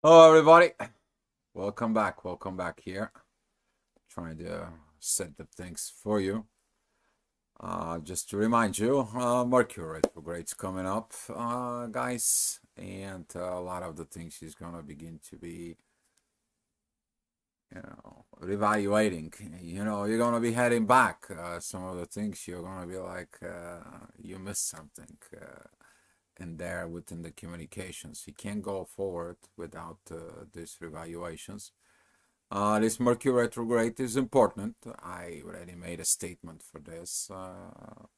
Hello, everybody. Welcome back. Welcome back here. Trying to set the things for you. Just to remind you, Mercury retrograde's coming up, guys, and a lot of the things is gonna begin to be, reevaluating. You're gonna be heading back. Some of the things you're gonna be like, you missed something. In there within the communications. You can't go forward without these revaluations. This Mercury retrograde is important. I already made a statement for this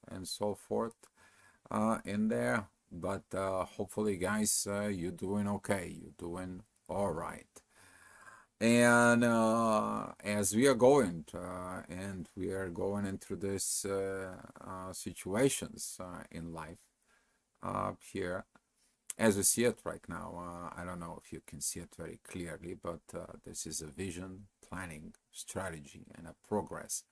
and so forth in there. But hopefully, guys, you're doing okay. You're doing all right. And as we are going and we are going into these situations in life here, as we see it right now, I don't know if you can see it very clearly, but this is a vision, planning, strategy, and a progress.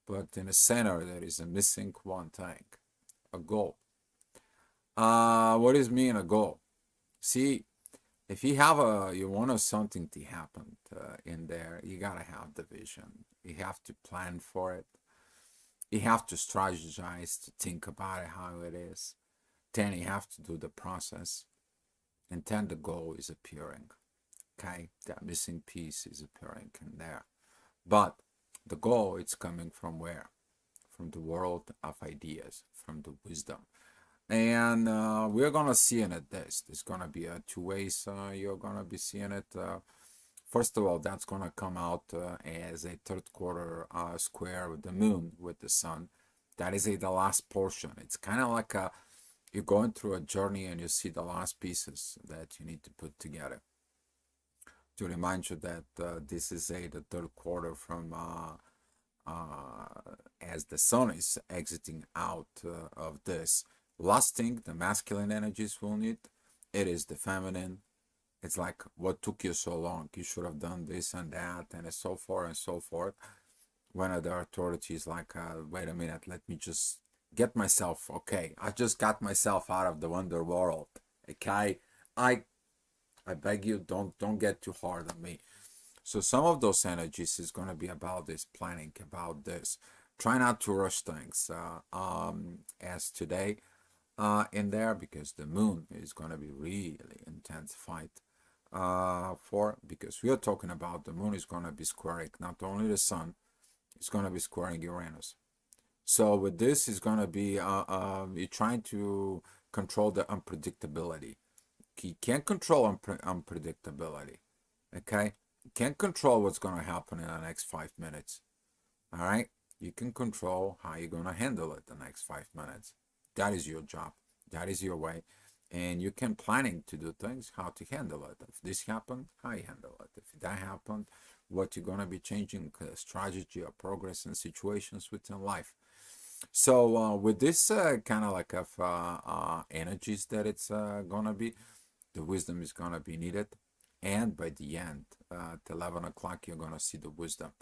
But in the center, there is a missing one thing, a goal. What does mean a goal? See, if you want something to happen in there, you gotta have the vision. You have to plan for it. You have to strategize to think about it, how it is. Then you have to do the process. And then the goal is appearing. Okay, that missing piece is appearing in there. But the goal is coming from where? From the world of ideas, from the wisdom. And we're gonna see in it this. There's gonna be two ways you're gonna be seeing it. First of all, that's gonna come out as a third quarter square with the moon with the sun. That is the last portion. It's kind of like you're going through a journey and you see the last pieces that you need to put together. To remind you that this is the third quarter from as the sun is exiting out of this. Last thing the masculine energies will need, it is the feminine. It's like, what took you so long? You should have done this and that, and so forth and so forth. When the authority is like, wait a minute, let me just get myself okay. I just got myself out of the wonder world. Okay, I beg you, don't get too hard on me. So some of those energies is gonna be about this planning, about this. Try not to rush things. As today, in there, because the moon is gonna be really intensified. Because we are talking about the moon is gonna be squaring not only the sun, it's gonna be squaring Uranus. So with this is gonna be you're trying to control the unpredictability. You can't control unpredictability. Okay, you can't control what's gonna happen in the next 5 minutes. All right, you can control how you're gonna handle it the next 5 minutes. That is your job. That is your way, and you can planning to do things how to handle it. If this happened, how you handle it. If that happened, what you're gonna be changing strategy or progress in situations within life. So with this kind of like of energies that it's gonna be, the wisdom is gonna be needed, and by the end, at 11 o'clock, you're gonna see the wisdom.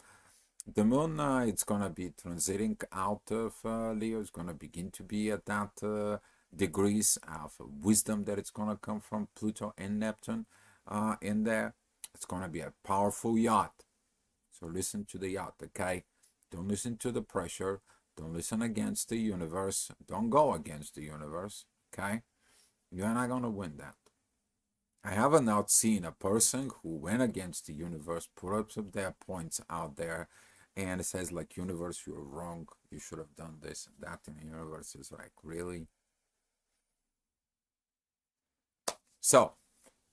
The moon, it's gonna be transiting out of Leo. It's gonna begin to be at that degrees of wisdom that it's gonna come from Pluto and Neptune in there. It's gonna be a powerful yacht. So listen to the yacht, okay? Don't listen to the pressure. Don't listen against the universe. Don't go against the universe, okay? You're not gonna win that. I haven't not seen a person who went against the universe, put up their points out there, and it says like, universe, you're wrong. You should have done this and that. And the universe is like, really? So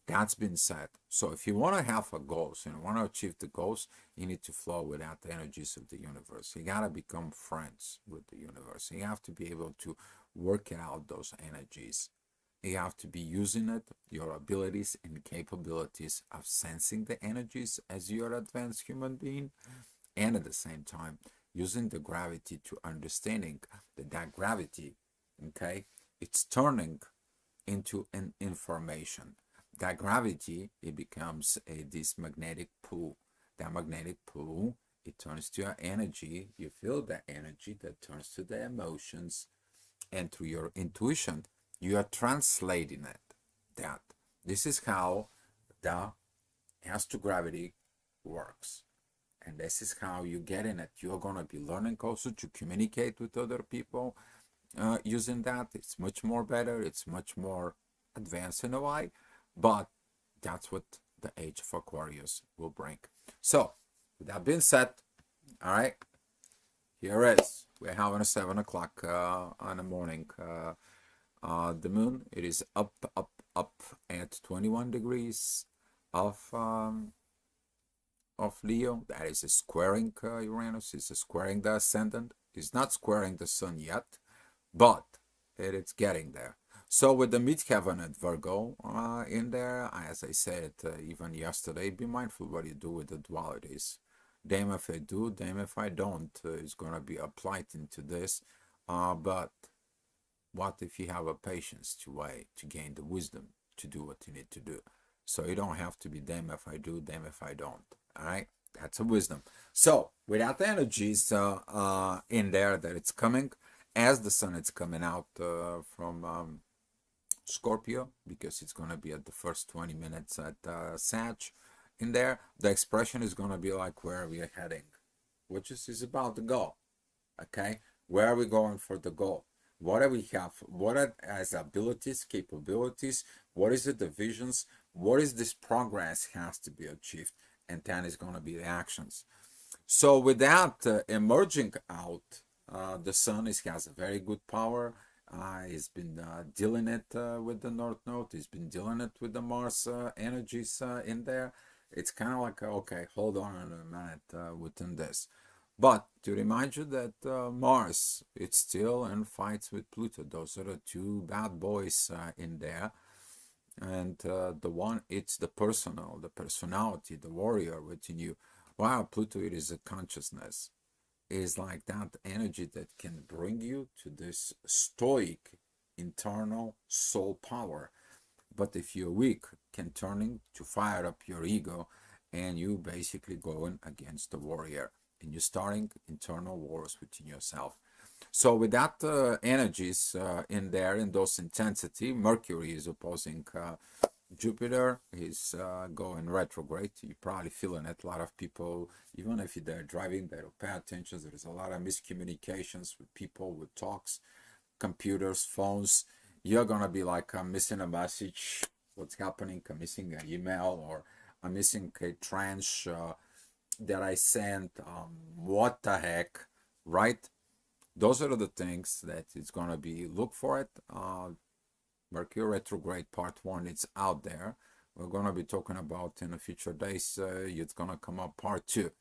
that's been said. So if you want to have a goals and want to achieve the goals, you need to flow without the energies of the universe. You got to become friends with the universe. You have to be able to work out those energies. You have to be using it, your abilities and capabilities of sensing the energies as your advanced human being, and at the same time using the gravity to understanding that gravity, okay, it's turning into an information. That gravity, it becomes this magnetic pull. That magnetic pull, it turns to energy. You feel that energy that turns to the emotions, and through your intuition, you are translating it. That this is how the Asto-gravity works. And this is how you get in it. You're going to be learning also to communicate with other people using that. It's much more better. It's much more advanced in a way. But that's what the age of Aquarius will bring. So, with that being said, all right, here is. We're having a 7 o'clock on the morning. The moon, it is up at 21 degrees of Leo. That is a squaring Uranus. It's a squaring the ascendant. It's not squaring the sun yet, but it's getting there. So with the midheaven at Virgo in there, as I said even yesterday, be mindful what you do with the dualities. Damn if I do, damn if I don't is going to be applied into this. But what if you have a patience to wait, to gain the wisdom to do what you need to do? So you don't have to be damn if I do, damn if I don't. All right, that's a wisdom. So without the energies in there that it's coming, as the sun is coming out from Scorpio, because it's going to be at the first 20 minutes at Sag in there, the expression is going to be like where we are heading, which is about the goal. Okay, where are we going for the goal? What do we have? What are as abilities, capabilities? What is the divisions? What is this progress has to be achieved? And then is going to be the actions. So with that emerging out, the sun has a very good power. He's been dealing it with the North Node. He's been dealing it with the Mars energies in there. It's kind of like, okay, hold on a minute within this. But to remind you that Mars, it's still in fights with Pluto. Those are the two bad boys in there. And the one, it's the personal, the personality, the warrior within you. Wow, Pluto, it is a consciousness. It is like that energy that can bring you to this stoic, internal soul power. But if you're weak, can turn to fire up your ego, and you basically going against the warrior, and you're starting internal wars within yourself. So with that energies in there, in those intensity, Mercury is opposing Jupiter. Is going retrograde. You're probably feeling it. A lot of people, even if they're driving, they don't pay attention. There's a lot of miscommunications with people, with talks, computers, phones. You're gonna be like, I'm missing a message. What's happening? I'm missing an email, or I'm missing a tranche that I sent. What the heck, right? Those are the things that it's gonna be. Look for it. Mercury retrograde part 1, it's out there. We're gonna be talking about in the future days. It's gonna come up part 2.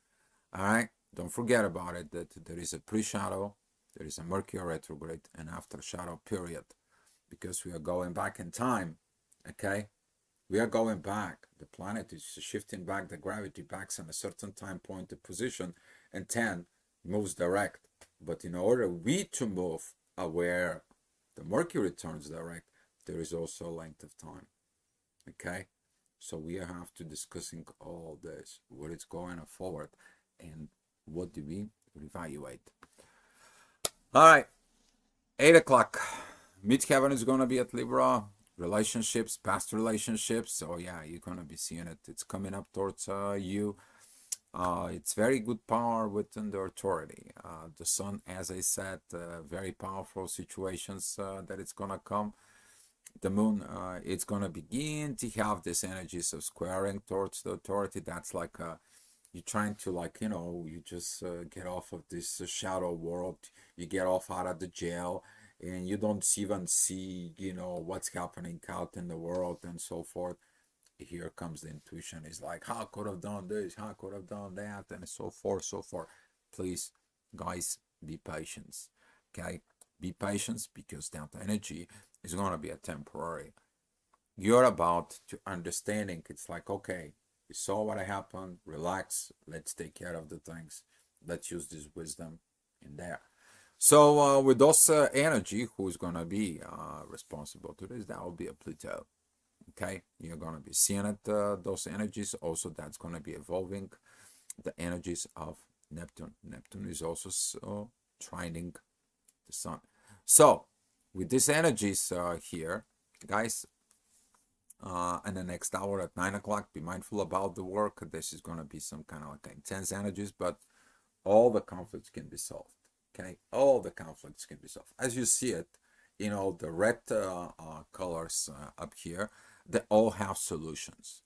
All right, don't forget about it, that there is a pre-shadow, there is a Mercury retrograde, and after shadow period, because we are going back in time. Okay, we are going back. The planet is shifting back the gravity back in a certain time point of position, and 10 moves direct. But in order we to move where the Mercury turns direct, there is also a length of time. Okay, so we have to discussing all this, what is going forward, and what do we evaluate. All right, 8 o'clock. Midheaven is going to be at Libra. Relationships, past relationships. So yeah, you're going to be seeing it. It's coming up towards you. It's very good power within the authority. The sun, as I said, very powerful situations that it's going to come. The moon, it's going to begin to have this energies of squaring towards the authority. That's like you're trying to, like, you just get off of this shadow world. You get off out of the jail, and you don't even see, what's happening out in the world and so forth. Here comes the intuition. It's like, how could have done this? How could have done that? And so forth, so forth. Please, guys, be patient. Okay? Be patient, because that energy is going to be a temporary. You're about to understanding. It's like, okay, you saw what happened. Relax. Let's take care of the things. Let's use this wisdom in there. So with those energy, who's going to be responsible to this? That will be a Pluto. Okay, you're going to be seeing it, those energies. Also, that's going to be evolving the energies of Neptune. Neptune is also trining the sun. So with these energies here, guys, In the next hour at 9 o'clock, be mindful about the work. This is going to be some kind of like intense energies, but all the conflicts can be solved. Okay, all the conflicts can be solved. As you see it, the red colors up here, they all have solutions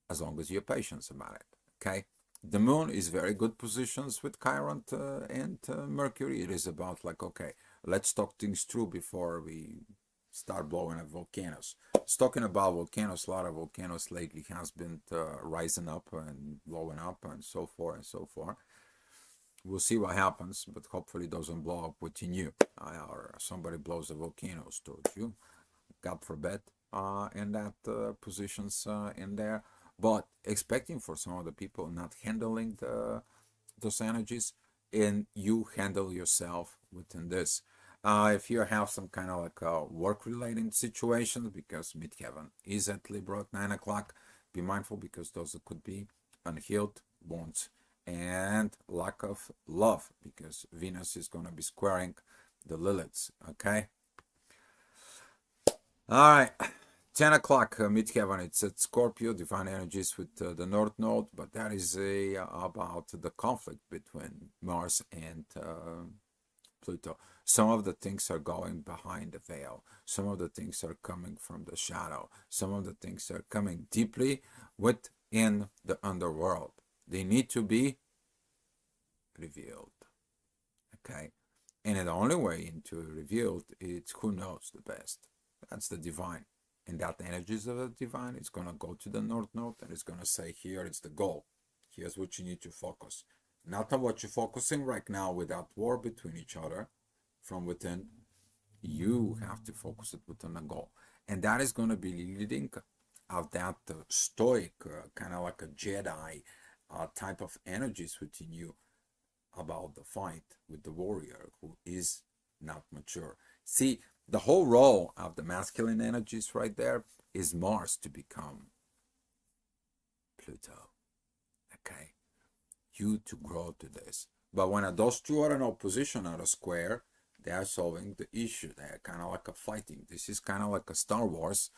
as long as you're patient about it. Okay, the moon is very good positions with Chiron and Mercury. It is about like, okay, let's talk things through before we start blowing up volcanoes. It's talking about volcanoes. A lot of volcanoes lately has been rising up and blowing up and so forth and so forth. We'll see what happens, but hopefully it doesn't blow up within you, or somebody blows the volcanoes towards you. God forbid, in that positions in there. But expecting for some of the people not handling those energies, and you handle yourself within this. If you have some kind of like work-related situations, because midheaven is at Libra at 9 o'clock, be mindful because those could be unhealed wounds and lack of love, because Venus is going to be squaring the Liliths, okay? All right, 10 o'clock midheaven, it's at Scorpio, divine energies with the North Node, but that is about the conflict between Mars and Pluto. Some of the things are going behind the veil. Some of the things are coming from the shadow. Some of the things are coming deeply within the underworld. They need to be revealed. Okay? And the only way into revealed is who knows the best. That's the divine. And that energies of the divine is going to go to the North Node and it's going to say, here is the goal. Here's what you need to focus. Not on what you're focusing right now with that war between each other from within. You have to focus it within a goal. And that is going to be leading of that stoic, kind of like a Jedi type of energies within you about the fight with the warrior who is not mature. See, the whole role of the masculine energies right there is Mars to become Pluto. Okay? You to grow to this. But when those two are in opposition at a square, they are solving the issue. They're kind of like a fighting. This is kind of like a Star Wars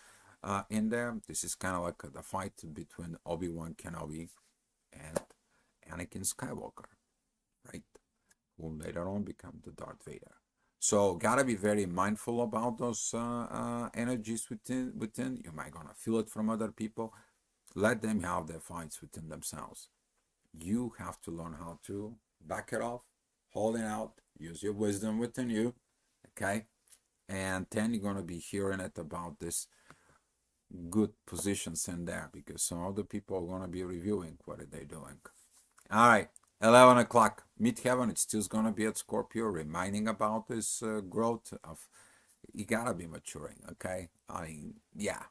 in there. This is kind of like the fight between Obi-Wan Kenobi and Anakin Skywalker, right? Who later on become the Darth Vader. So gotta be very mindful about those energies within. You might gonna feel it from other people. Let them have their fights within themselves. You have to learn how to back it off, hold it out, use your wisdom within you, okay? And then you're gonna be hearing it about this good positions in there, because some of the people are gonna be reviewing what are they doing. All right, 11 o'clock, midheaven, it's still gonna be at Scorpio, reminding about this growth of, you gotta be maturing, okay? I mean, yeah.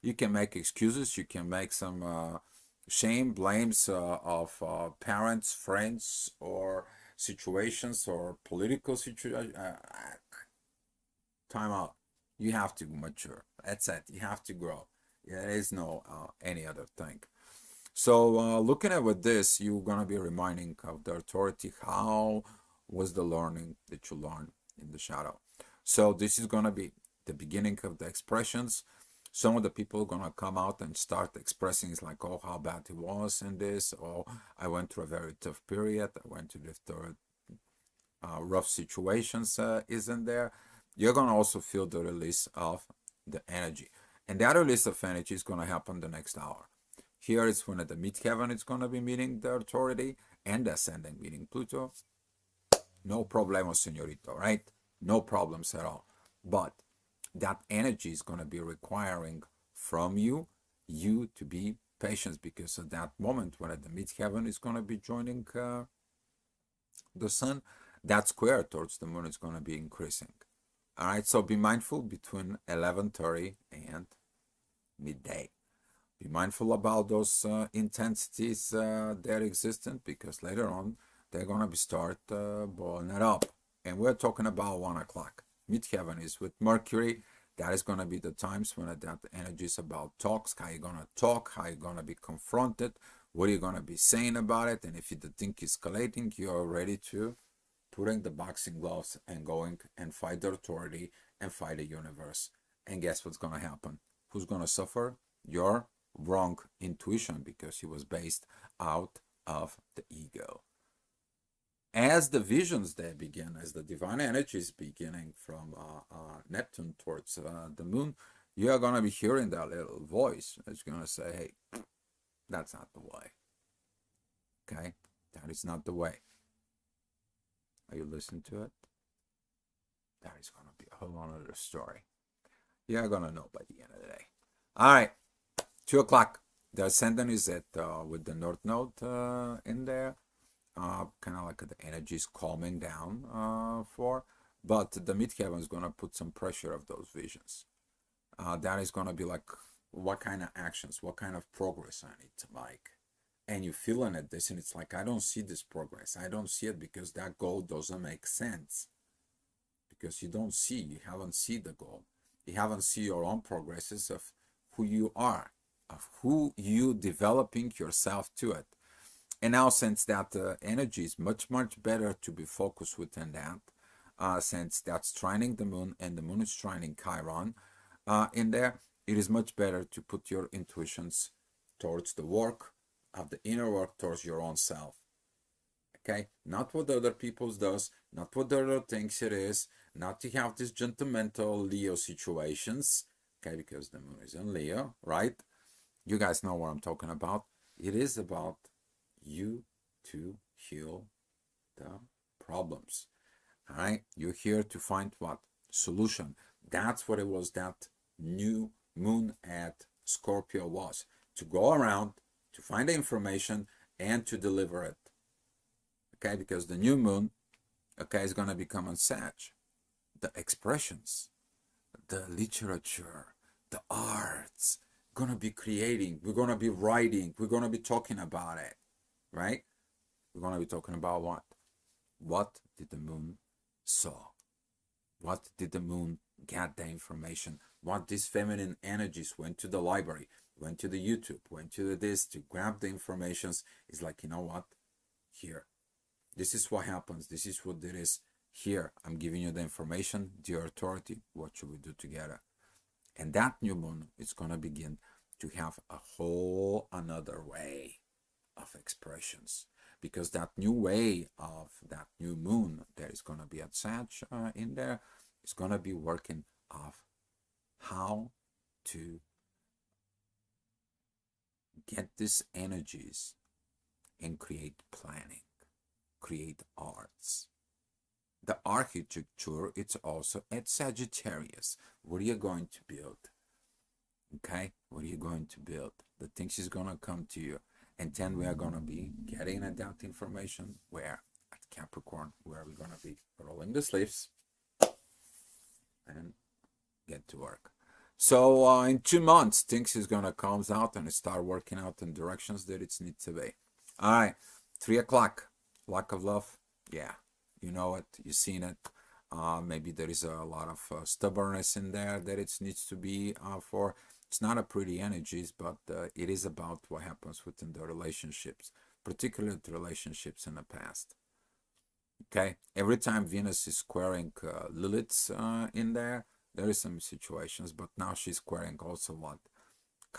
You can make excuses, you can make some shame, blames of parents, friends, or situations, or political situation. Time out. You have to mature. That's it. You have to grow. There is no any other thing. So looking at with this, you're gonna be reminding of the authority. How was the learning that you learned in the shadow? So this is gonna be the beginning of the expressions. Some of the people are gonna come out and start expressing, it's like, oh, how bad it was in this, or I went through a very tough period, I went through rough situations, isn't there? You're gonna also feel the release of the energy, and that release of energy is gonna happen the next hour. Here is when at the midheaven it's gonna be meeting the authority, and the ascending meeting Pluto. No problemos, señorito, right? No problems at all. But that energy is going to be requiring from you to be patient, because at that moment when at the midheaven is going to be joining the sun, that square towards the moon is going to be increasing. All right, so be mindful between 11:30 and midday. Be mindful about those intensities that are existent, because later on they're going to be start blowing it up. And we're talking about 1 o'clock. Midheaven is with Mercury. That is going to be the times when that energy is about talks, how you're going to talk, how you're going to be confronted, what are you going to be saying about it. And if the thing is escalating, you're ready to putting the boxing gloves and going and fight the authority and fight the universe And guess what's going to happen? Who's going to suffer? Your wrong intuition, because it was based out of the ego. As the visions they begin, as the divine energy is beginning from Neptune towards the moon, you are going to be hearing that little voice that's going to say, hey, that's not the way. Okay? That is not the way. Are you listening to it? That is going to be a whole other story. You're going to know by the end of the day. All right. 2 o'clock. The ascendant is at with the North Node in there. Kind of like the energy is calming down but the midheaven is going to put some pressure of those visions. That is going to be like, what kind of actions, what kind of progress I need to make. And you're feeling it, this, and it's like, I don't see this progress. I don't see it because that goal doesn't make sense. Because you don't see, you haven't seen the goal. You haven't seen your own progresses of who you are, of who you developing yourself to it. And now, since that energy is much, much better to be focused within that, since that's trining the moon and the moon is trining Chiron in there, it is much better to put your intuitions towards the work of the inner work, towards your own self. Okay? Not what other people does, not what the other thinks it is, not to have these gentlemental Leo situations, okay, because the moon is in Leo, right? You guys know what I'm talking about. It is about you to heal the problems. All right, you're here to find what? Solution. That's what it was, that new moon at Scorpio was. To go around, to find the information, and to deliver it. Okay, because the new moon, okay, is going to become on Sag. The expressions, the literature, the arts, going to be creating, we're going to be writing, we're going to be talking about it. Right? We're going to be talking about what? What did the moon saw? What did the moon get the information? What these feminine energies went to the library, went to the YouTube, went to this to grab the informations. It's like, you know what? Here. This is what happens. This is what it is. Here, I'm giving you the information, the authority. What should we do together? And that new moon is going to begin to have a whole another way of expressions, because that new way of that new moon that is going to be at Sag in there is going to be working of how to get these energies and create planning, create arts. The architecture, it's also at Sagittarius. What are you going to build? Okay, what are you going to build? The things is going to come to you. And then we are going to be getting at that information where? At Capricorn, where we're going to be rolling the sleeves and get to work. So in 2 months, things is going to come out and start working out in directions that it needs to be. All right, 3 o'clock, lack of love. Yeah, you know it, you've seen it. Maybe there is a lot of stubbornness in there that it needs to be for. It's not a pretty energies, but it is about what happens within the relationships, particularly the relationships in the past. Okay, every time Venus is squaring Lilith in there is some situations, but now she's squaring also what?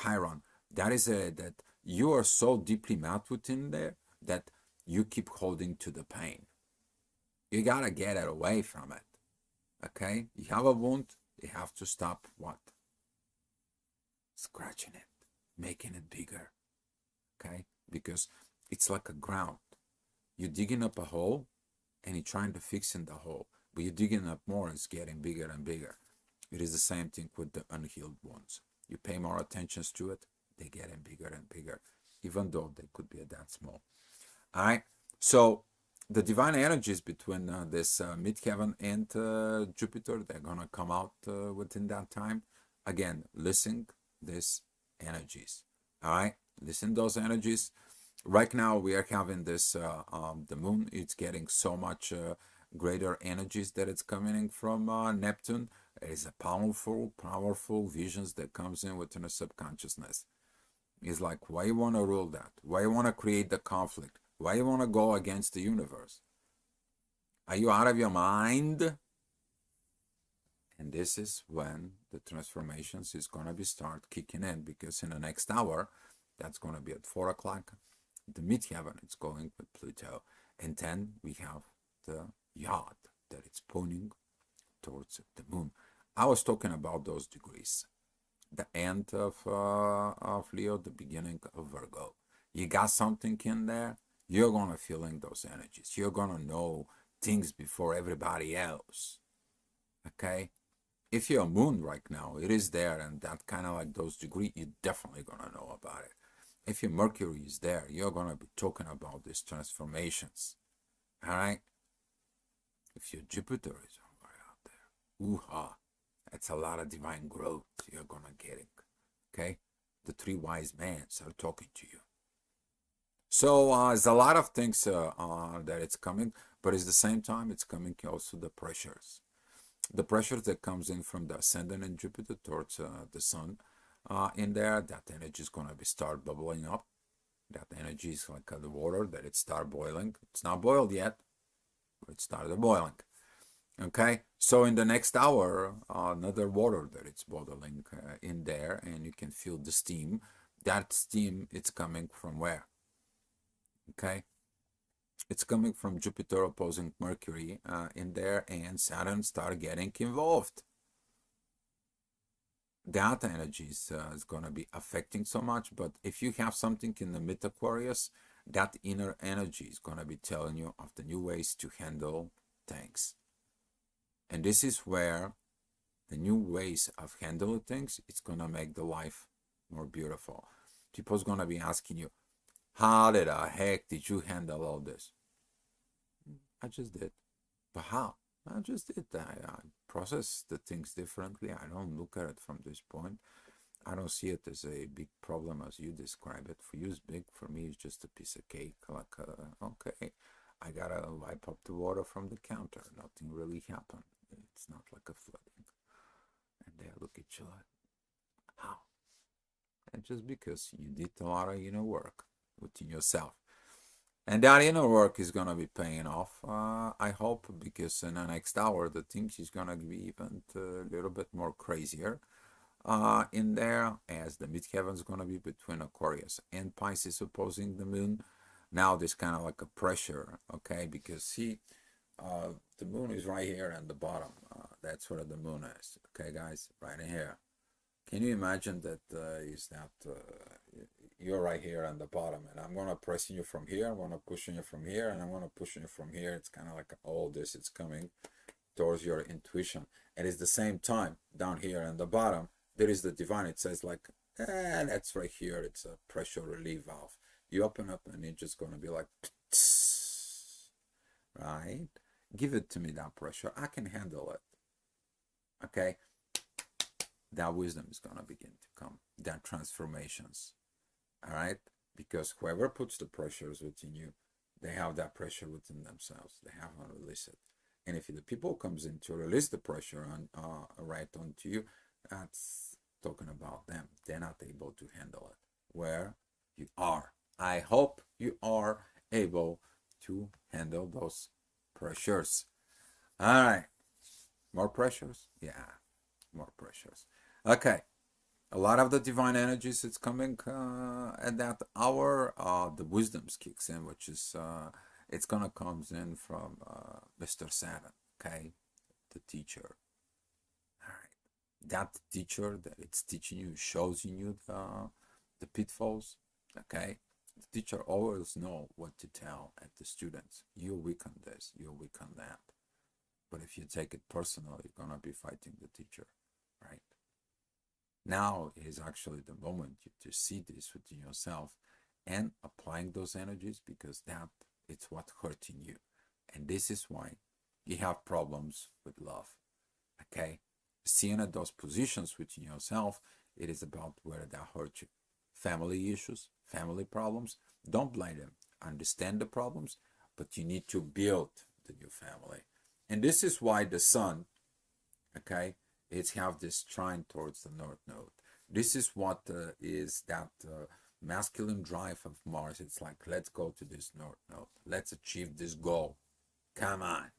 Chiron. That is that you are so deeply mad within there that you keep holding to the pain. You gotta get it away from it. Okay, you have a wound, you have to stop what? Scratching it, making it bigger. Okay, because it's like a ground. You're digging up a hole and you're trying to fix in the hole, but you're digging up more, it's getting bigger and bigger. It is the same thing with the unhealed wounds. You pay more attention to it, they're getting bigger and bigger, even though they could be that small. All right, so the divine energies between this midheaven and Jupiter, they're gonna come out within that time. Again, listen these energies. All right, listen those energies. Right now we are having this the moon, it's getting so much greater energies that it's coming in from Neptune. It is a powerful visions that comes in within the subconsciousness. It's like, why you want to rule that? Why you want to create the conflict? Why you want to go against the universe? Are you out of your mind? And this is when the transformations is going to be start kicking in, because in the next hour, that's going to be at 4 o'clock, the midheaven is going with Pluto. And then we have the yacht that it's pointing towards the moon. I was talking about those degrees. The end of Leo, the beginning of Virgo. You got something in there, you're going to feeling those energies. You're going to know things before everybody else. Okay? If your moon right now, it is there, and that kind of like those degrees, you're definitely going to know about it. If your Mercury is there, you're going to be talking about these transformations. All right? If your Jupiter is out there, ooh-ha, that's a lot of divine growth you're going to get it. Okay? The three wise men are talking to you. So there's a lot of things that it's coming, but at the same time, it's coming also the pressures. The pressure that comes in from the ascendant in Jupiter towards the sun in there, that energy is going to be start bubbling up. That energy is like the water that it start boiling. It's not boiled yet, but it started boiling. Okay, so in the next hour, another water that it's boiling in there, and you can feel the steam. That steam, it's coming from where? Okay, it's coming from Jupiter opposing Mercury in there, and Saturn start getting involved. That energy is going to be affecting so much, but if you have something in the mid-Aquarius, that inner energy is going to be telling you of the new ways to handle things. And this is where the new ways of handling things, it's going to make the life more beautiful. People's going to be asking you, how the heck did you handle all this? I just did. But how? I just did. I process the things differently. I don't look at it from this point. I don't see it as a big problem as you describe it. For you, it's big. For me, it's just a piece of cake. Like, okay, I gotta wipe up the water from the counter. Nothing really happened. It's not like a flooding. And they look at you like, how? And just because you did a lot of inner work within yourself. And that inner work is going to be paying off, I hope, because in the next hour, the things is going to be even a little bit more crazier in there, as the midheaven is going to be between Aquarius and Pisces opposing the moon. Now there's kind of like a pressure, okay, because see, the moon is right here at the bottom. That's where the moon is, okay, guys, right in here. Can you imagine that you're right here on the bottom, and I'm going to press you from here, I'm going to push you from here, and I'm going to push you from here. It's kind of like all this, it's coming towards your intuition. And it's the same time, down here on the bottom, there is the divine. It says like, that's right here. It's a pressure relief valve. You open up, and it's just going to be like, right? Give it to me, that pressure. I can handle it. Okay? That wisdom is going to begin to come. That transformations. All right? Because whoever puts the pressures within you, they have that pressure within themselves. They have to release it. And if the people comes in to release the pressure on right onto you, that's talking about them. They're not able to handle it. Where you are. I hope you are able to handle those pressures. All right. More pressures? Yeah, more pressures. Okay. A lot of the divine energies it's coming at that hour. The wisdoms kicks in, which is it's gonna comes in from Mr. Saturn, okay, the teacher. All right, that teacher that it's teaching you, shows you the pitfalls. Okay, the teacher always know what to tell at the students. You're weak on this, you're weak on that. But if you take it personal, you're gonna be fighting the teacher, right? Now is actually the moment to see this within yourself and applying those energies, because that it's what hurting you. And this is why you have problems with love. Okay? Seeing at those positions within yourself, it is about where that hurt you. Family issues, family problems, don't blame them. Understand the problems, but you need to build the new family. And this is why the sun, okay, it's have this trine towards the north node. This is what is that masculine drive of Mars. It's like, let's go to this north node. Let's achieve this goal. Come on.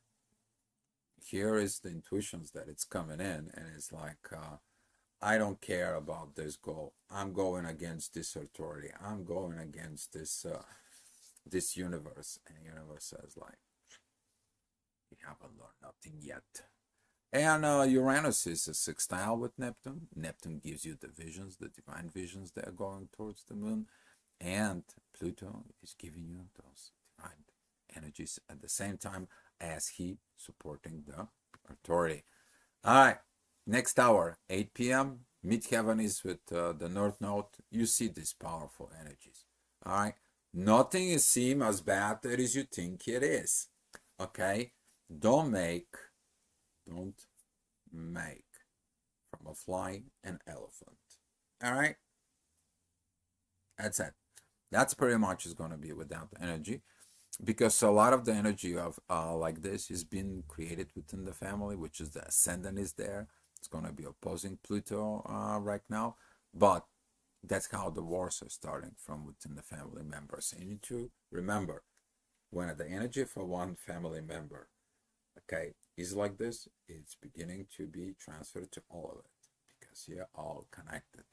here is the intuitions that it's coming in, and it's like, I don't care about this goal. I'm going against this authority. I'm going against this universe. And the universe says, like, you haven't learned nothing yet. And Uranus is a sextile with Neptune. Neptune gives you the visions, the divine visions that are going towards the moon. And Pluto is giving you those divine energies at the same time as he supporting the authority. All right, next hour, 8 p.m. Midheaven is with the North Node. You see these powerful energies. All right, nothing is seen as bad as you think it is. Okay, don't make from a fly an elephant. All right, that's it. That's pretty much is going to be without the energy, because a lot of the energy of like this is being created within the family, which is the ascendant is there. It's going to be opposing Pluto right now, but that's how the wars are starting, from within the family members. And you need to remember, when the energy for one family member, okay, is like this, it's beginning to be transferred to all of it, because you're all connected.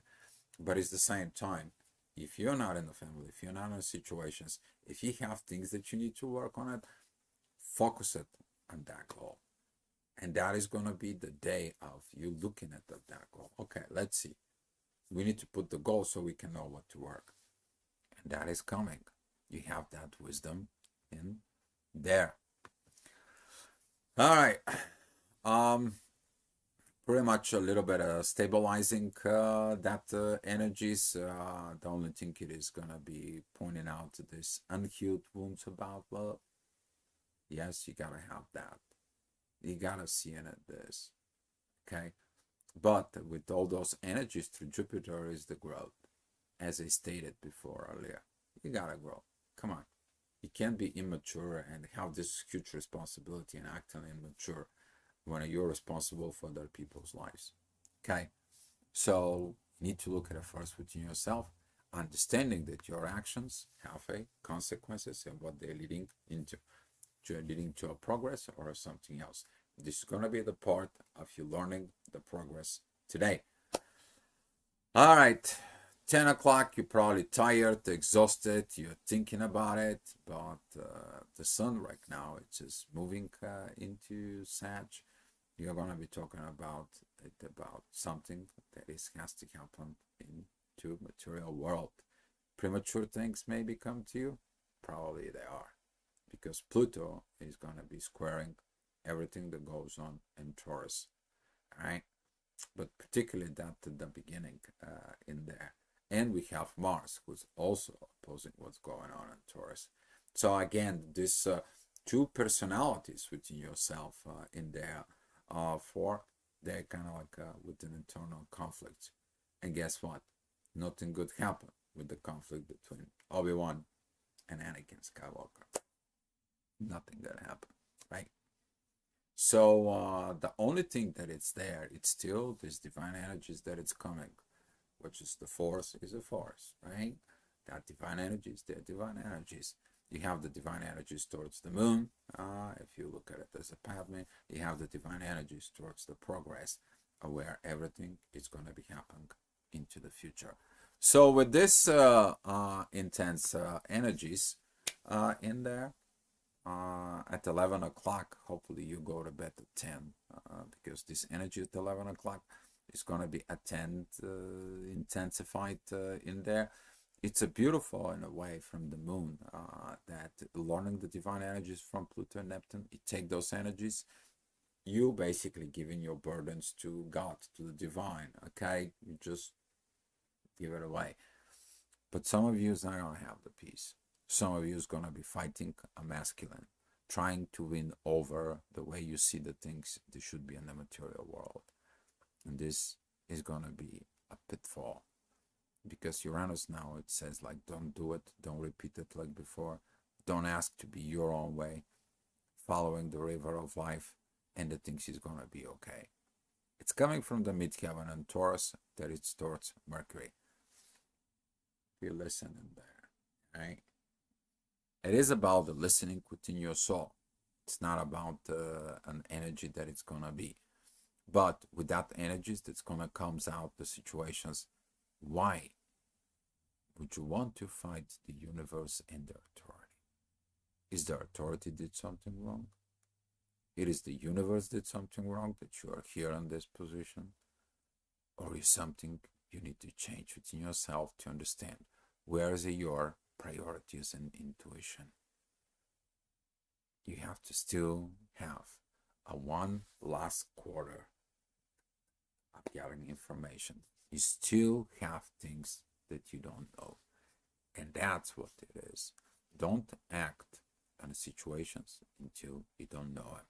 But it's the same time, if you're not in the family, if you're not in situations, if you have things that you need to work on it, focus it on that goal. And that is going to be the day of you looking at that goal. Okay, let's see. We need to put the goal so we can know what to work. And that is coming. You have that wisdom in there. All right. Pretty much a little bit of stabilizing that energies. The only thing it is gonna be pointing out this unhealed wounds about love. Yes, you gotta have that. You gotta see in it this. Okay. But with all those energies through Jupiter is the growth. As I stated before earlier. You gotta grow. Come on. You can't be immature and have this huge responsibility and acting immature when you're responsible for other people's lives. Okay, so you need to look at it first within yourself, understanding that your actions have a consequences and what they're leading into, leading to a progress or something else. This is going to be the part of you learning the progress today. All right, 10 o'clock, you're probably tired, exhausted, you're thinking about it, but the sun right now, it's just moving into Sag. You're going to be talking about it, about something that has to happen into material world. Premature things maybe come to you. Probably they are, because Pluto is going to be squaring everything that goes on in Taurus. All right, but particularly that at the beginning in there. And we have Mars, who's also opposing what's going on in Taurus. So again, this two personalities within yourself in there. For they're kind of like with an internal conflict. And guess what? Nothing good happened with the conflict between Obi-Wan and Anakin Skywalker. Nothing good happened, right? So the only thing that it's there, it's still this divine energies that it's coming, which is the force is a force, right? That divine energies, they're divine energies. You have the divine energies towards the moon. If you look at it as a Padme, you have the divine energies towards the progress, where everything is going to be happening into the future. So with this intense energies in there, at 11 o'clock, hopefully you go to bed at 10, because this energy at 11 o'clock is going to be intensified in there. It's a beautiful in a way from the moon, that learning the divine energies from Pluto and Neptune, you take those energies, you basically giving your burdens to God, to the divine, okay? You just give it away. But some of you is not going to have the peace. Some of you is going to be fighting a masculine, trying to win over the way you see the things they should be in the material world. And this is going to be a pitfall. Because Uranus now, it says like, don't do it, don't repeat it like before, don't ask to be your own way, following the river of life, and the things is gonna be okay. It's coming from the midheaven and Taurus, that it's towards Mercury. You listen in there, right? It is about the listening within your soul. It's not about an energy that it's gonna be, but with that energy that's gonna comes out the situations. Why would you want to fight the universe and the authority? Is the authority did something wrong? It is the universe did something wrong that you are here in this position? Or is something you need to change within yourself to understand where is your priorities and intuition? You have to still have a one last quarter of gathering information. You still have things that you don't know. And that's what it is. Don't act on situations until you don't know them.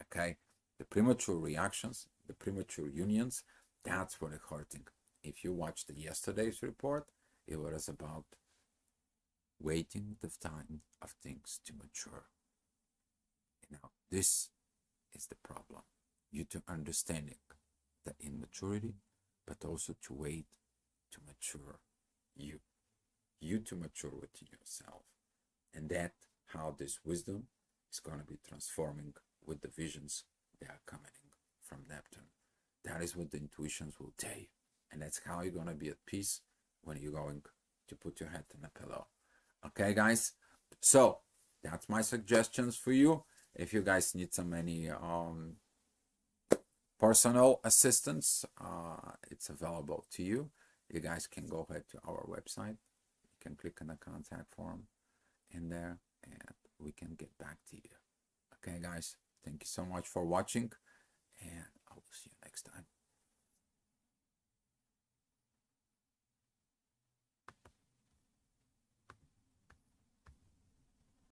Okay? The premature reactions, the premature unions, that's what is hurting. If you watched the yesterday's report, it was about waiting the time of things to mature. Now, this is the problem. You to understanding the immaturity, but also to wait to mature you. You to mature within yourself. And that how this wisdom is going to be transforming with the visions that are coming from Neptune. That is what the intuitions will tell you. And that's how you're going to be at peace when you're going to put your head in a pillow. Okay, guys? So that's my suggestions for you. If you guys need some any personal assistance, it's available to you. You guys can go ahead to our website. You can click on the contact form in there and we can get back to you. Okay, guys? Thank you so much for watching and I will see you next time.